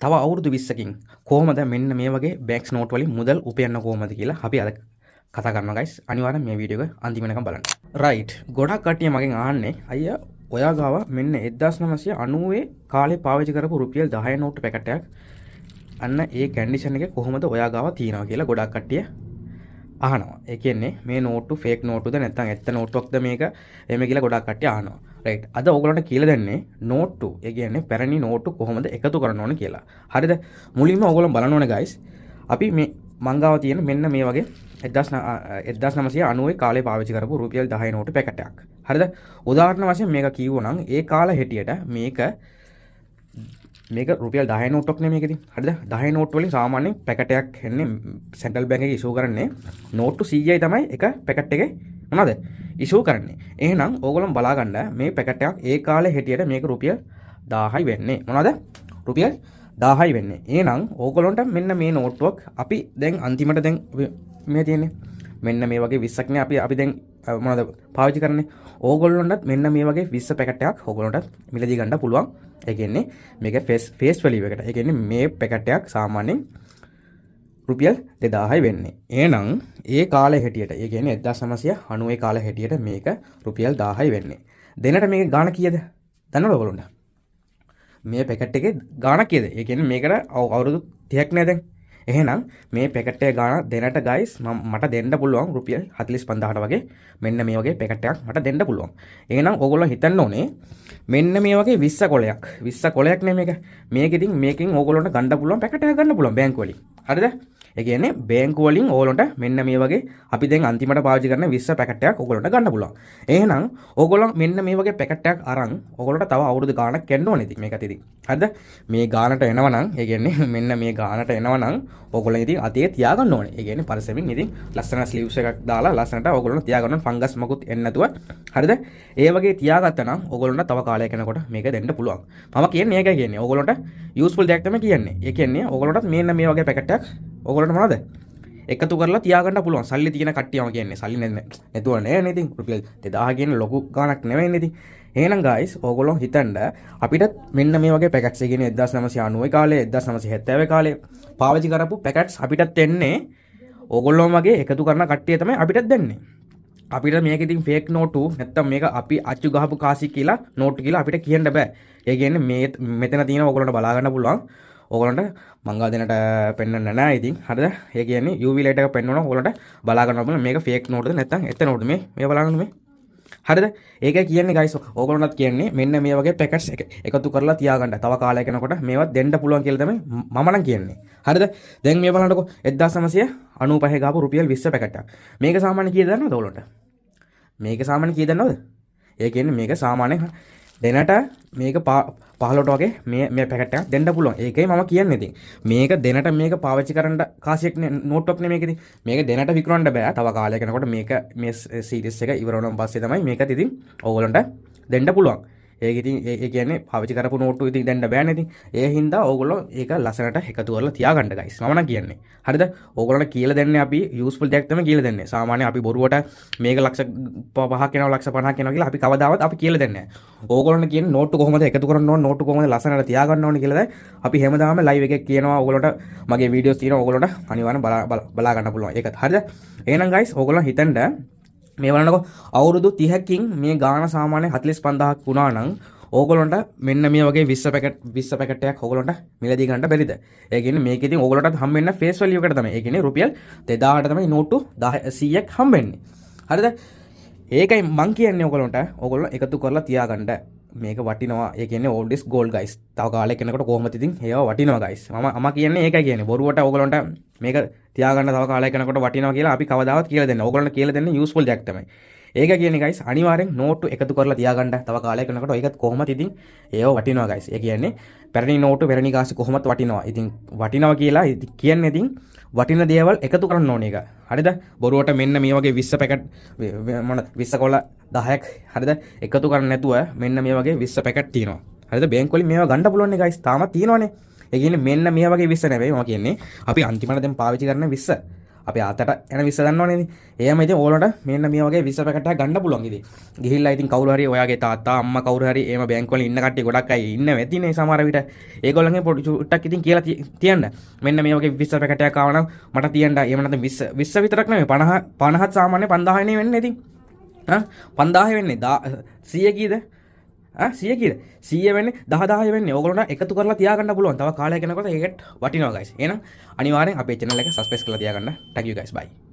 තව අවුරුදු 20කින් කොහොමද මෙන්න මේ වගේ බැංක්ස් නෝට් වලින් මුදල් උපයන්න කොහොමද කියලා අපි අද කතා කරනවා guys. අනිවාර්යෙන් මේ වීඩියෝ එක අන්තිම වෙනකම් බලන්න. right. ගොඩක් කට්ටිය මගෙන් අහන්නේ අයියා ඔයා ගාව මෙන්න 1990 කාලේ පාවිච්චි කරපු රුපියල් 10 නෝට් පැකට් එකක් අන්න ඒ කන්ඩිෂන් එකේ කොහොමද ඔයා ගාව තියනවා කියලා ගොඩක් කට්ටිය අහනවා. ඒ කියන්නේ මේ නෝට්ටු ෆේක් නෝට්ටුද නැත්නම් ඇත්ත නෝට්ටුවක්ද මේක එහෙම කියලා ගොඩක් කට්ටිය අහනවා. රයිට්. අද ඔයගොල්ලන්ට කියලා දෙන්නේ නෝට්ටු. ඒ කියන්නේ පැරණි නෝට්ටු කොහොමද එකතු කරන්න ඕනේ කියලා. හරිද? මුලින්ම ඔයගොල්ලෝ බලන්න ඕනේ guys. අපි මේ මංගාව තියෙන මෙන්න මේ වගේ 1990 කාලේ පාවිච්චි කරපු රුපියල් 10 නෝට්ටු පැකට් එකක්. හරිද? උදාහරණ වශයෙන් මේක කිව්වොනම් ඒ කාලේ හැටියට මේක රුපියල් 10 නෝට්ටුවක් නෙමෙයි මේකෙදි. හරිද? 10 නෝට්ටු වලින් සාමාන්‍යයෙන් පැකට් එකක් එන්නේ සෙන්ට්‍රල් බැංක් එකේ ඉෂුව කරන්නේ නෝට්ටු 100යි තමයි එක පැකට් එකේ මොනවද? ඉෂුව කරන්නේ. එහෙනම් ඕගොල්ලෝ බලා ගන්න මේ පැකට් එකක් ඒ කාලේ හැටියට මේක රුපියල් 1000යි වෙන්නේ. මොනවද? රුපියල් 1000යි වෙන්නේ. එහෙනම් ඕගොල්ලන්ට මෙන්න මේ නෝට්ටුවක් අපි දැන් අන්තිමට දැන් මේ තියෙන්නේ. මෙන්න මේ වගේ 20ක් නේ අපි දැන් මොනවද පාවිච්චි කරන්නේ. ඕගොල්ලන්ටත් මෙන්න මේ වගේ 20 පැකට් එකක් ඕගොල්ලන්ට මිලදී ගන්න පුළුවන්. ඒ කියන්නේ මේක ෆේස් වැලියු එකට. ඒ කියන්නේ මේ පැකට් එකක් සාමාන්‍යයෙන් රුපියල් 2000යි වෙන්නේ. එහෙනම් ඒ කාලේ හැටියට ඒ කියන්නේ 1990 කාලේ හැටියට මේක රුපියල් 1000යි වෙන්නේ. දෙනට මේක ගාණ කීයද? දන්නවද ඔයගොල්ලන්ට? මේ පැකට් එකේ ගාණ කීයද? ඒ කියන්නේ මේකට අවුරුදු 30ක් නෑ දැන්. එහෙනම් මේ පැකට් එකේ ගාණ දෙනට guys මට දෙන්න පුළුවන් රුපියල් 45000ට වගේ මෙන්න මේ වගේ පැකට් එකක් මට දෙන්න පුළුවන්. එහෙනම් ඕගොල්ලෝ හිතන්න ඕනේ මෙන්න මේ වගේ 20 කොලයක් 20 කොලයක් නේ මේක. මේකෙන් ඕගොල්ලන්ට ගන්න පුළුවන් පැකට් එකක් ගන්න පුළුවන් බැංකුව වලින්. හරිද? ඒ කියන්නේ බැංකුව වලින් ඕගොල්ලන්ට මෙන්න මේ වගේ අපි දැන් අන්තිමට පාවිච්චි කරන 20 පැකට් එකක් ඕගොල්ලන්ට ගන්න පුළුවන්. එහෙනම් ඕගොල්ලෝ මෙන්න මේ වගේ පැකට් එකක් අරන් ඕගොල්ලන්ට තව අවුරුදු ගාණක් යන්න ඕනේ ඉතින් මේකත් ඉතින්. හරිද? මේ ගාණට එනවනම් ඒ කියන්නේ මෙන්න මේ ගාණට එනවනම් ඕගොල්ලෝ ඉතින් අතේ තියාගන්න ඕනේ. ඒ කියන්නේ පරිස්සමින් ඉතින් ලස්සන ස්ලීව්ස් එකක් දාලා ලස්සනට ඕගොල්ලෝ තියාගන්න ෆංගස් මකුත් එන්නේ නැතුව. හරිද? ඒ වගේ තියාගත්තා නම් ඕගොල්ලන්ට තව කාලයක් යනකොට මේක දෙන්න පුළුවන්. මම කියන්නේ ඒකයි කියන්නේ. ඕගොල්ලන්ට යූස්ෆුල් දෙයක් තමයි කියන්නේ. ඒ කියන්නේ ඕගොල්ලන්ට මෙන්න මේ වගේ පැකට් එකක් ඕගොල්ලන්ට මොනවද? එකතු කරලා තියාගන්න පුළුවන්. සල්ලි තියෙන කට්ටියම කියන්නේ. සල්ලි නැතුව නෑ නේද? රුපියල් 2000 කියන්නේ ලොකු ගාණක් නෙවෙයි නේද? එහෙනම් guys ඕගොල්ලෝ හිතන්න අපිට මෙන්න මේ වගේ පැකට්ස් ඒ කියන්නේ 1990 කාලේ 1970 කාලේ පාවිච්චි කරපු පැකට්ස් අපිටත් එන්නේ ඕගොල්ලෝ වගේ එකතු කරන කට්ටිය තමයි අපිටත් දෙන්නේ. අපිට මේක ඉතින් ෆේක් නෝට්ටු නැත්තම් මේක අපි අච්චු ගහපු කාසි කියලා නෝට්ටු කියලා අපිට කියන්න බෑ. ඒ කියන්නේ මේ මෙතන තියෙන ඕගොල්ලන්ට බලා ගන්න පුළුවන්. ඕගොල්ලන්ට මංගා දෙනට පෙන්වන්න නෑ ඉතින්. හරිද? ඒ කියන්නේ UV light එක පෙන්වනවා ඕගොල්ලන්ට බලා ගන්න පුළුවන් මේක ෆේක් නෝට්ටුද නැත්තම් ඇත්ත නෝට්ටුද මේ බලා ගන්න මේ. හරිද? ඒකයි කියන්නේ guys ඕගොල්ලන්ටත් කියන්නේ මෙන්න මේ වගේ පැකට්ස් එකතු කරලා තියාගන්න. තව කාලයක් යනකොට මේවත් දෙන්න පුළුවන් කියලා තමයි මම නම් කියන්නේ. හරිද? දැන් මේ බලන්නකො 1995 ගාපු රුපියල් 20 පැකට් එකක්. මේක සාමාන්‍ය කීයද දන්නවද ඔයගොල්ලන්ට? මේක සාමාන්‍ය කීයද දන්නවද? ඒ කියන්නේ මේක සාමාන්‍ය දෙනට මේක 15ට වගේ මේ පැකට් එකක් දෙන්න පුළුවන්. ඒකයි මම කියන්නේ ඉතින්. මේක දෙනට මේක පාවිච්චි කරන්න කාසියක් නෝට්ටුවක් නෙමෙයි මේක ඉතින්. මේක දෙනට විකුණන්න බෑ. තව කාලයක් යනකොට මේක මේ සීරීස් එක ඉවර වුණාන් පස්සේ තමයි මේකත් ඉතින් ඕගොල්ලන්ට දෙන්න පුළුවන්. ඒක ඉතින් ඒ කියන්නේ පාවිච්චි කරපු නෝට්ටු ඉතින් දෙන්න බෑනේ ඉතින්. ඒ හින්දා ඕගොල්ලෝ ඒක ලස්සනට එකතු කරලා තියාගන්න guys. මම නම් කියන්නේ. හරිද? ඕගොල්ලන්ට කියලා දෙන්නේ අපි යූස්ෆුල් දෙයක් තමයි කියලා දෙන්නේ. සාමාන්‍යයෙන් අපි බොරුවට මේක ලක්ෂ 5ක් යනවා ලක්ෂ 50ක් යනවා කියලා අපි කවදාවත් අපි කියලා දෙන්නේ නැහැ. ඕගොල්ලන්ට කියන්නේ නෝට්ටු කොහොමද එකතු කරන්න ඕන නෝට්ටු කොහොමද ලස්සනට තියාගන්න ඕන කියලා අපි හැමදාම ලයිව් එකේ කියනවා. ඕගොල්ලන්ට මගේ වීඩියෝස් තියෙනවා ඕගොල්ලන්ට අනිවාර්යෙන් බලා ගන්න පුළුවන්. ඒකත් හරිද? එහෙනම් guys ඕගොල්ලෝ හිතන්න මේ බලන්නකො අවුරුදු 30කින් මේ ගාණ සාමාන්‍ය 45000ක් වුණා නම් ඕගොල්ලන්ට මෙන්න මේ වගේ 20 පැකට් එකක් ඕගොල්ලන්ට මිලදී ගන්න බැරිද? ඒ කියන්නේ මේක ඉතින් ඕගොල්ලන්ට හම්බෙන්න ෆේස් වැලියු එකට තමයි. ඒ කියන්නේ රුපියල් 2000ට තමයි නෝට්ටු 100ක් හම්බෙන්නේ. හරිද? ඒකයි මං කියන්නේ ඕගොල්ලෝ එකතු කරලා තියාගන්න. මේක වටිනවා. ඒ කියන්නේ old is gold guys. තව කාලයක් යනකොට කොහොමද ඉතින් ඒවා වටිනවා guys. මම කියන්නේ ඒකයි කියන්නේ. බොරුවට ඕගොල්ලන්ට මේක තියාගන්න තව කාලයක් යනකොට වටිනවා කියලා අපි කවදාවත් කියලා දෙන්නේ. ඕගොල්ලන්ට කියලා දෙන්නේ useful දෙයක් තමයි. ඒක කියන්නේ guys අනිවාර්යෙන් නෝට්ටු එකතු කරලා තියාගන්න. තව කාලයක් යනකොට ඒකත් කොහොමද ඉතින් ඒව වටිනවා guys. ඒ කියන්නේ පැරණි නෝට්ටු පැරණි කාසි කොහොමද වටිනවා. ඉතින් වටිනවා කියලා කියන්නේ ඉතින් වටින දේවල් එකතු කරන්න ඕනේ එක. හරිද? බොරුවට මෙන්න මේ වගේ 20 පැකට් 20 කොල 10ක් හරිද? එකතු කරන්නේ නැතුව මෙන්න මේ වගේ 20 පැකට් තියෙනවා. හරිද? බැංකුව වලින් මේවා ගන්න පුළුවන් නේ guys. තාමත් තියෙනවනේ. ඒ කියන්නේ මෙන්න මේ වගේ 20 නෙවෙයි මම කියන්නේ. අපි අන්තිමට දැන් පාවිච්චි කරන 20. අපේ අතට එන විස්ස දන්නවනේ. එහෙම ඉතින් ඕලට මෙන්න මේ වගේ විස්ස පැකට් එකක් ගන්න පුළුවන් ඉතින්. ගිහිල්ලා ඉතින් කවුරු හරි ඔයාගේ තාත්තා අම්මා කවුරු හරි එහෙම බැංකුවල ඉන්න කට්ටිය ගොඩක් අය ඉන්න වෙතිනේ සමහර විට. ඒගොල්ලන්ගේ පොඩි චුට්ටක් ඉතින් කියලා තියන්න. මෙන්න මේ වගේ විස්ස පැකට් එකක් ආවනම් මට තියන්න. එහෙම නැත්නම් 20 විතරක් නෙමෙයි 50ත් සාමාන්‍ය 5000 නේ වෙන්නේ ඉතින්. 5000 වෙන්නේ 100 කීයද? 100 කීයද? 100 වෙන්නේ 10000 වෙන්නේ. ඕගොල්ලන්ට එකතු කරලා තියාගන්න පුළුවන්. තව කාලයක් යනකොට ඒකට වටිනවා guys. එහෙනම් අනිවාර්යෙන් අපේ channel එක subscribe කරලා තියාගන්න. Thank you guys. Bye.